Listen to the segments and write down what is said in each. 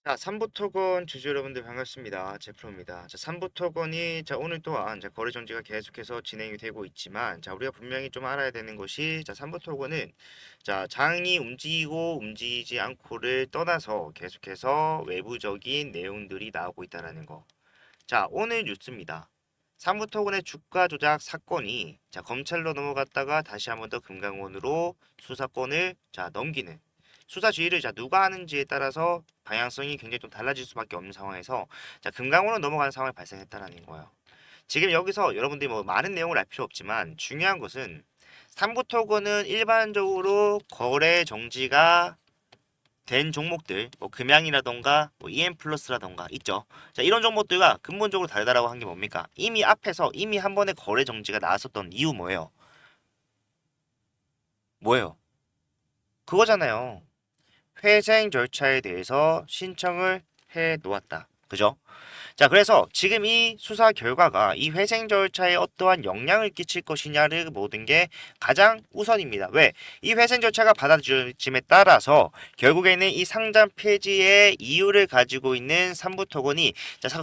자, 삼부토건 주주 여러분들 반갑습니다. 제프로입니다. 자, 삼부토건이 오늘 또한 거래 정지가 계속해서 진행이 되고 있지만 우리가 분명히 좀 알아야 되는 것이 삼부토건은 장이 움직이고 움직이지 않고를 떠나서 계속해서 외부적인 내용들이 나오고 있다라는 거. 자, 오늘 뉴스입니다. 삼부토건의 주가 조작 사건이 검찰로 넘어갔다가 다시 한번 더 금감원으로 수사권을 넘기는 수사 지휘를 누가 하는지에 따라서 방향성이 굉장히 좀 달라질 수밖에 없는 상황에서 금감원으로 넘어가는 상황이 발생했다라는 거예요. 지금 여기서 여러분들이 뭐 많은 내용을 알 필요 없지만 중요한 것은 삼부토건은 일반적으로 거래 정지가 된 종목들, 뭐 금양이라던가 뭐 EM 플러스라던가 있죠. 자, 이런 종목들과 근본적으로 다르다라고 한 게 뭡니까? 이미 앞에서 이미 한 번의 거래 정지가 나왔었던 이유 뭐예요? 뭐예요? 그거잖아요. 회생 절차에 대해서 신청을 해 놓았다. 그죠? 자, 그래서 지금 이 수사 결과가 이 회생 절차에 어떠한 영향을 끼칠 것이냐를 모든 게 가장 우선입니다. 왜? 이 회생 절차가 받아들여짐에 따라서 결국에는 이 상장 폐지의 이유를 가지고 있는 삼부토건이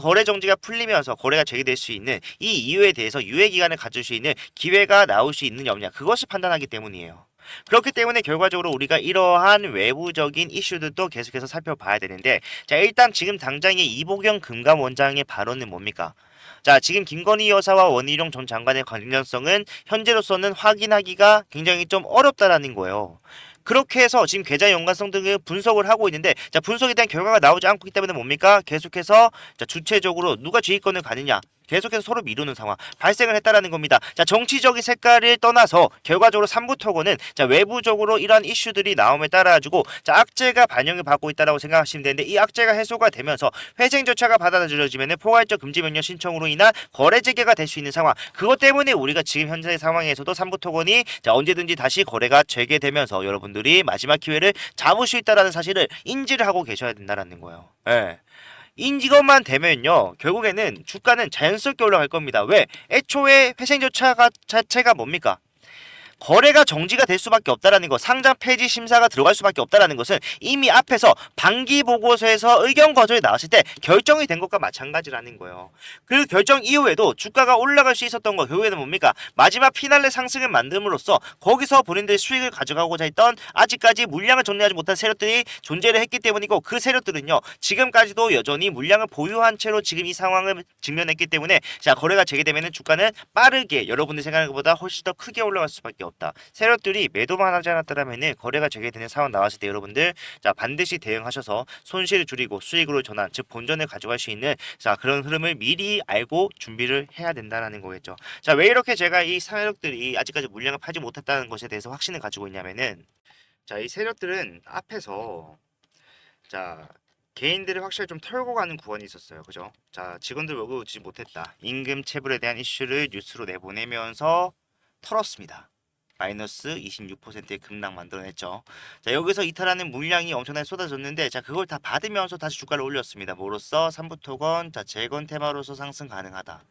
거래 정지가 풀리면서 거래가 재개될 수 있는 이 이유에 대해서 유예 기간을 가질 수 있는 기회가 나올 수 있느냐 없냐 그것을 판단하기 때문이에요. 그렇기 때문에 결과적으로 우리가 이러한 외부적인 이슈들도 계속해서 살펴봐야 되는데 일단 지금 당장의 이보경 금감원장의 발언은 뭡니까? 자, 지금 김건희 여사와 원희룡 전 장관의 관련성은 현재로서는 확인하기가 굉장히 좀 어렵다라는 거예요. 그렇게 해서 지금 계좌 연관성 등을 분석을 하고 있는데 분석에 대한 결과가 나오지 않고 있기 때문에 뭡니까? 계속해서 주체적으로 누가 지휘권을 가느냐 계속해서 서로 미루는 상황 발생을 했다라는 겁니다. 정치적인 색깔을 떠나서 결과적으로 삼부토건은 외부적으로 이러한 이슈들이 나옴에 따라 가지고 악재가 반영을 받고 있다라고 생각하시면 되는데 이 악재가 해소가 되면서 회생 절차가 받아들여지면 포괄적 금지 명령 신청으로 인한 거래 재개가 될 수 있는 상황. 그것 때문에 우리가 지금 현재 상황에서도 삼부토건이 언제든지 다시 거래가 재개되면서 여러분들이 마지막 기회를 잡을 수 있다라는 사실을 인지를 하고 계셔야 된다라는 거예요. 예. 이것만 되면요 결국에는 주가는 자연스럽게 올라갈 겁니다. 왜? 애초에 회생 절차가 자체가 뭡니까? 거래가 정지가 될 수밖에 없다라는 것, 상장 폐지 심사가 들어갈 수밖에 없다라는 것은 이미 앞에서 반기 보고서에서 의견 거절이 나왔을 때 결정이 된 것과 마찬가지라는 거예요. 그 결정 이후에도 주가가 올라갈 수 있었던 거 결국에는 뭡니까? 마지막 피날레 상승을 만듦으로써 거기서 본인들의 수익을 가져가고자 했던 아직까지 물량을 정리하지 못한 세력들이 존재를 했기 때문이고 그 세력들은요 지금까지도 여전히 물량을 보유한 채로 지금 이 상황을 직면했기 때문에 거래가 재개되면 주가는 빠르게 여러분들 생각하는 것보다 훨씬 더 크게 올라갈 수밖에 없다. 세력들이 매도만 하지 않았다면 거래가 재개되는 상황 나왔을 때 여러분들 반드시 대응하셔서 손실을 줄이고 수익으로 전환 즉 본전을 가져갈 수 있는 그런 흐름을 미리 알고 준비를 해야 된다는 거겠죠. 왜 이렇게 제가 이 세력들이 아직까지 물량을 팔지 못했다는 것에 대해서 확신을 가지고 있냐면은 이 세력들은 앞에서 자 개인들을 확실히 좀 털고 가는 구간이 있었어요. 그죠? 직원들 월급 주지 못했다. 임금 체불에 대한 이슈를 뉴스로 내보내면서 털었습니다. 마이너스 26%의 급락 만들어냈죠. 여기서 이탈하는 물량이 엄청나게 쏟아졌는데 그걸 다 받으면서 다시 주가를 올렸습니다. 뭐로써 삼부토건 재건 테마로서 상승 가능하다.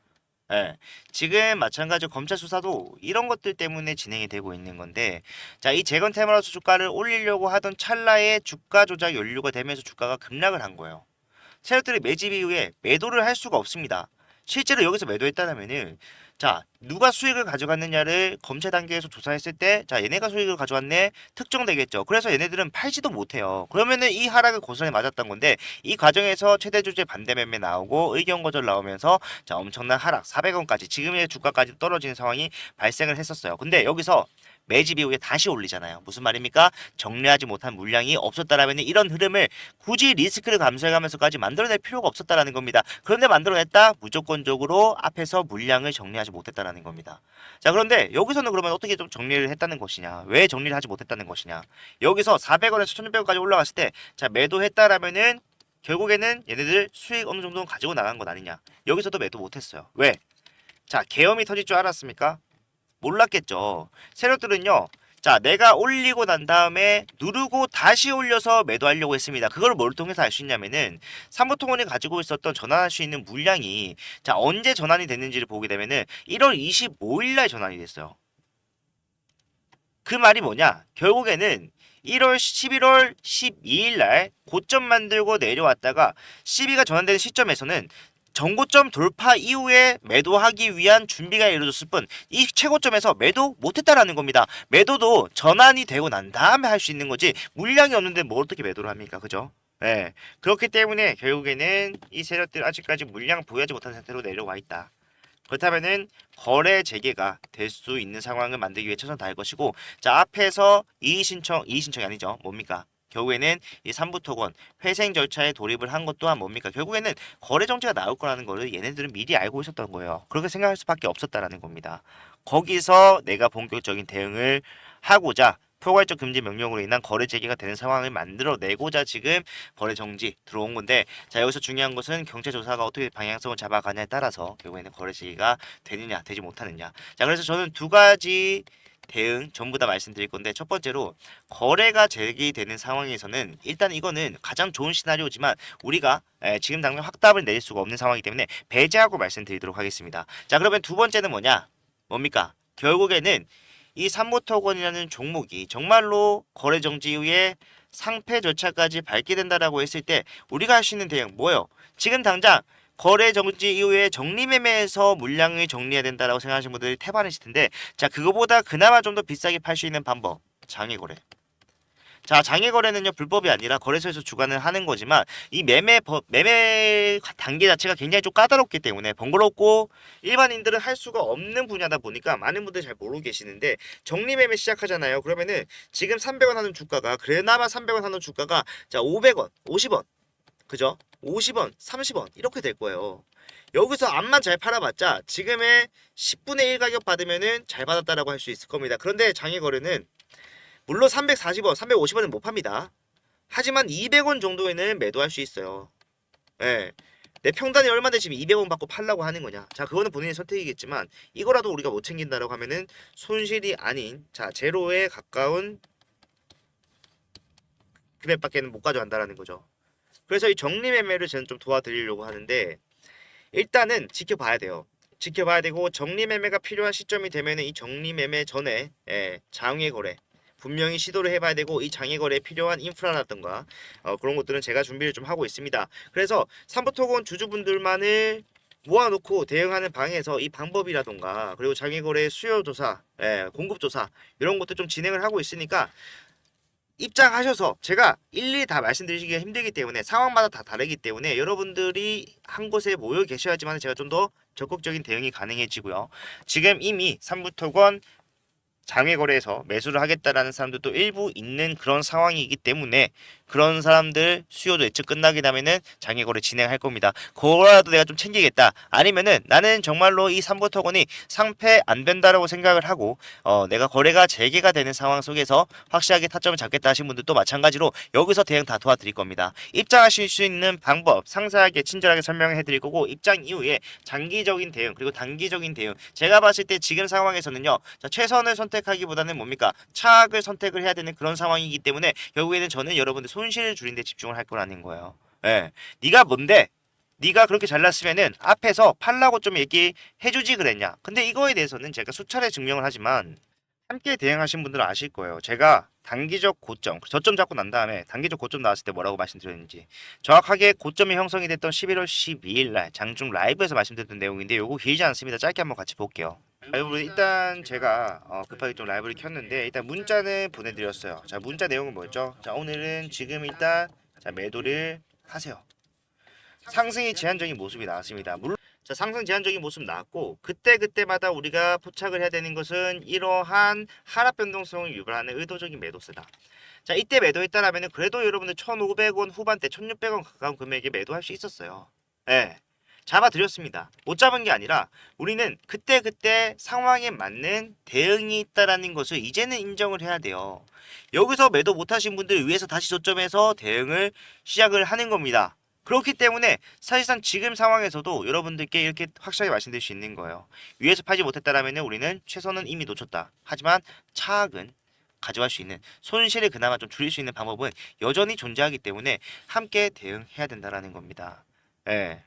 예. 지금 마찬가지로 검찰 수사도 이런 것들 때문에 진행이 되고 있는 건데 이 재건 테마로서 주가를 올리려고 하던 찰나에 주가 조작 연루가 되면서 주가가 급락을 한 거예요. 세력들이 매집 이후에 매도를 할 수가 없습니다. 실제로 여기서 매도했다면은 누가 수익을 가져갔느냐를 검체 단계에서 조사했을 때 얘네가 수익을 가져왔네 특정되겠죠. 그래서 얘네들은 팔지도 못해요. 그러면은 이 하락을 고스란히 맞았던 건데 이 과정에서 최대 주주 반대 매매 나오고 의견 거절 나오면서 엄청난 하락 400원까지 지금의 주가까지 떨어지는 상황이 발생을 했었어요. 근데 여기서 매집 이후에 다시 올리잖아요. 무슨 말입니까? 정리하지 못한 물량이 없었다라면 이런 흐름을 굳이 리스크를 감수해가면서까지 만들어낼 필요가 없었다라는 겁니다. 그런데 만들어냈다? 무조건적으로 앞에서 물량을 정리하지 못했다라는 겁니다. 그런데 여기서는 그러면 어떻게 좀 정리를 했다는 것이냐? 왜 정리를 하지 못했다는 것이냐? 여기서 400원에서 1600원까지 올라갔을 때 매도했다라면은 결국에는 얘네들 수익 어느 정도는 가지고 나간 것 아니냐? 여기서도 매도 못했어요. 왜? 계엄이 터질 줄 알았습니까? 몰랐겠죠. 세력들은요. 내가 올리고 난 다음에 누르고 다시 올려서 매도하려고 했습니다. 그걸 뭘 통해서 알 수 있냐면은 사무통운이 가지고 있었던 전환할 수 있는 물량이 언제 전환이 됐는지를 보게 되면은 1월 25일 날 전환이 됐어요. 그 말이 뭐냐? 결국에는 11월 12일 날 고점 만들고 내려왔다가 12가 전환되는 시점에서는 전고점 돌파 이후에 매도하기 위한 준비가 이루어졌을 뿐 이 최고점에서 매도 못했다라는 겁니다. 매도도 전환이 되고 난 다음에 할 수 있는 거지 물량이 없는데 뭘 어떻게 매도를 합니까? 그죠? 네. 그렇기 때문에 결국에는 이 세력들 아직까지 물량 보유하지 못한 상태로 내려와 있다. 그렇다면은 거래 재개가 될 수 있는 상황을 만들기 위해 최선을 다할 것이고, 자 앞에서 이의 신청이 아니죠. 뭡니까? 결국에는 이 삼부토건 회생 절차에 돌입을 한 것 또한 뭡니까? 결국에는 거래 정지가 나올 거라는 거를 얘네들은 미리 알고 있었던 거예요. 그렇게 생각할 수밖에 없었다라는 겁니다. 거기서 내가 본격적인 대응을 하고자 포괄적 금지 명령으로 인한 거래 재개가 되는 상황을 만들어내고자 지금 거래 정지 들어온 건데, 자 여기서 중요한 것은 경찰 조사가 어떻게 방향성을 잡아가냐에 따라서 결국에는 거래 재개가 되느냐 되지 못하느냐. 자 그래서 저는 두 가지 대응 전부 다 말씀드릴 건데, 첫 번째로 거래가 재개되는 상황에서는 일단 이거는 가장 좋은 시나리오지만 우리가 지금 당장 확답을 내릴 수가 없는 상황이기 때문에 배제하고 말씀드리도록 하겠습니다. 자 그러면 두 번째는 뭐냐? 뭡니까? 결국에는 이 삼모토건이라는 종목이 정말로 거래 정지 이후에 상패 절차까지 밟게 된다라고 했을 때 우리가 할 수 있는 대응 뭐예요? 지금 당장 거래 정지 이후에 정리매매에서 물량을 정리해야 된다라고 생각하시는 분들이 태반이실 텐데, 자 그거보다 그나마 좀 더 비싸게 팔 수 있는 방법, 장외거래. 자, 장외 거래는요 불법이 아니라 거래소에서 주관을 하는 거지만 이 매매 단계 자체가 굉장히 좀 까다롭기 때문에 번거롭고 일반인들은 할 수가 없는 분야다 보니까 많은 분들이 잘 모르고 계시는데, 정리 매매 시작하잖아요. 그러면은 지금 300원 하는 주가가 그나마 300원 하는 주가가 자 500원, 50원, 그죠? 50원, 30원 이렇게 될 거예요. 여기서 암만 잘 팔아봤자 지금의 10분의 1 가격 받으면은 잘 받았다라고 할 수 있을 겁니다. 그런데 장외 거래는 물론 340원, 350원은 못 팝니다. 하지만 200원 정도에는 매도할 수 있어요. 예. 내 평단이 얼마인데 지금 200원 받고 팔라고 하는 거냐? 자, 그거는 본인의 선택이겠지만 이거라도 우리가 못 챙긴다라고 하면은 손실이 아닌 자, 제로에 가까운 금액밖에는 못 가져간다라는 거죠. 그래서 이 정리 매매를 저는 좀 도와드리려고 하는데, 일단은 지켜봐야 돼요. 지켜봐야 되고 정리 매매가 필요한 시점이 되면은 이 정리 매매 전에 장외 거래 분명히 시도를 해봐야 되고, 이 장외 거래에 필요한 인프라라든가 그런 것들은 제가 준비를 좀 하고 있습니다. 그래서 삼부토건 주주분들만을 모아놓고 대응하는 방에서 이 방법이라든가 그리고 장외 거래 수요 조사, 공급 조사 이런 것도 좀 진행을 하고 있으니까 입장하셔서 제가 일일이 다 말씀드리기가 힘들기 때문에 상황마다 다 다르기 때문에 여러분들이 한 곳에 모여 계셔야지만 제가 좀 더 적극적인 대응이 가능해지고요. 지금 이미 삼부토건 장외 거래에서 매수를 하겠다라는 사람들도 일부 있는 그런 상황이기 때문에 그런 사람들 수요도 예측 끝나게 되면은 장외 거래 진행할 겁니다. 그거라도 내가 좀 챙기겠다. 아니면은 나는 정말로 이 삼부토건이 상패 안 된다라고 생각을 하고 내가 거래가 재개가 되는 상황 속에서 확실하게 타점을 잡겠다 하신 분들도 마찬가지로 여기서 대응 다 도와드릴 겁니다. 입장하실 수 있는 방법 상세하게 친절하게 설명해 드릴 거고, 입장 이후에 장기적인 대응 그리고 단기적인 대응, 제가 봤을 때 지금 상황에서는요 자, 최선을 선택하기보다는 뭡니까 차악을 선택을 해야 되는 그런 상황이기 때문에 결국에는 저는 여러분들 손실을 줄이는 데 집중을 할 거라는 거예요. 예, 네가 뭔데 네가 그렇게 잘났으면은 앞에서 팔라고 좀 얘기해주지 그랬냐. 근데 이거에 대해서는 제가 수차례 증명을 하지만 함께 대응하신 분들은 아실 거예요. 제가 단기적 고점, 저점 잡고 난 다음에 단기적 고점 나왔을 때 뭐라고 말씀드렸는지, 정확하게 고점이 형성이 됐던 11월 12일 날 장중 라이브에서 말씀드렸던 내용인데 요거 길지 않습니다. 짧게 한번 같이 볼게요. 여러분 일단 제가 급하게 좀 라이브를 켰는데 일단 문자는 보내드렸어요. 자 문자 내용은 뭐였죠? 자 오늘은 지금 일단 자 매도를 하세요. 상승이 제한적인 모습이 나왔습니다. 물론 자 상승 제한적인 모습 나왔고, 그때마다 우리가 포착을 해야 되는 것은 이러한 하락 변동성을 유발하는 의도적인 매도세다. 자 이때 매도했다라면 그래도 여러분들 1,500원 후반대 1,600원 가까운 금액에 매도할 수 있었어요. 예. 잡아드렸습니다. 못 잡은 게 아니라 우리는 그때 상황에 맞는 대응이 있다라는 것을 이제는 인정을 해야 돼요. 여기서 매도 못하신 분들 위해서 다시 저점에서 대응을 시작을 하는 겁니다. 그렇기 때문에 사실상 지금 상황에서도 여러분들께 이렇게 확실하게 말씀드릴 수 있는 거예요. 위에서 팔지 못했다라면 우리는 최선은 이미 놓쳤다. 하지만 차악은 가져갈 수 있는, 손실을 그나마 좀 줄일 수 있는 방법은 여전히 존재하기 때문에 함께 대응해야 된다라는 겁니다. 예.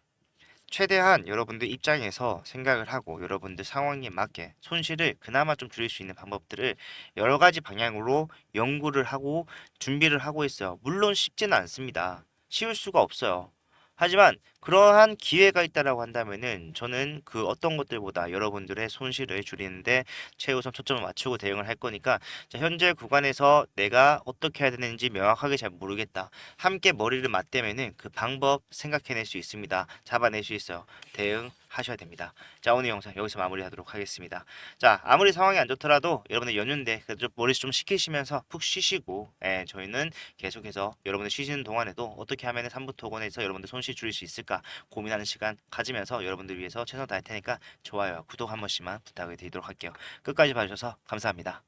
최대한 여러분들 입장에서 생각을 하고 여러분들 상황에 맞게 손실을 그나마 좀 줄일 수 있는 방법들을 여러 가지 방향으로 연구를 하고 준비를 하고 있어요. 물론 쉽지는 않습니다. 쉬울 수가 없어요. 하지만 그러한 기회가 있다라고 한다면은 저는 그 어떤 것들보다 여러분들의 손실을 줄이는데 최우선 초점을 맞추고 대응을 할 거니까 자, 현재 구간에서 내가 어떻게 해야 되는지 명확하게 잘 모르겠다. 함께 머리를 맞대면은 그 방법 생각해낼 수 있습니다. 잡아낼 수 있어요. 대응하셔야 됩니다. 자, 오늘 영상 여기서 마무리하도록 하겠습니다. 자, 아무리 상황이 안 좋더라도 여러분들 연휴인데 그래도 머리 좀 식히시면서 푹 쉬시고 저희는 계속해서 여러분들 쉬시는 동안에도 어떻게 하면 삼부토건에서 여러분들 손실 줄일 수 있을까 고민하는 시간 가지면서 여러분들 위해서 최선 다할 테니까 좋아요, 구독 한 번씩만 부탁을 드리도록 할게요. 끝까지 봐주셔서 감사합니다.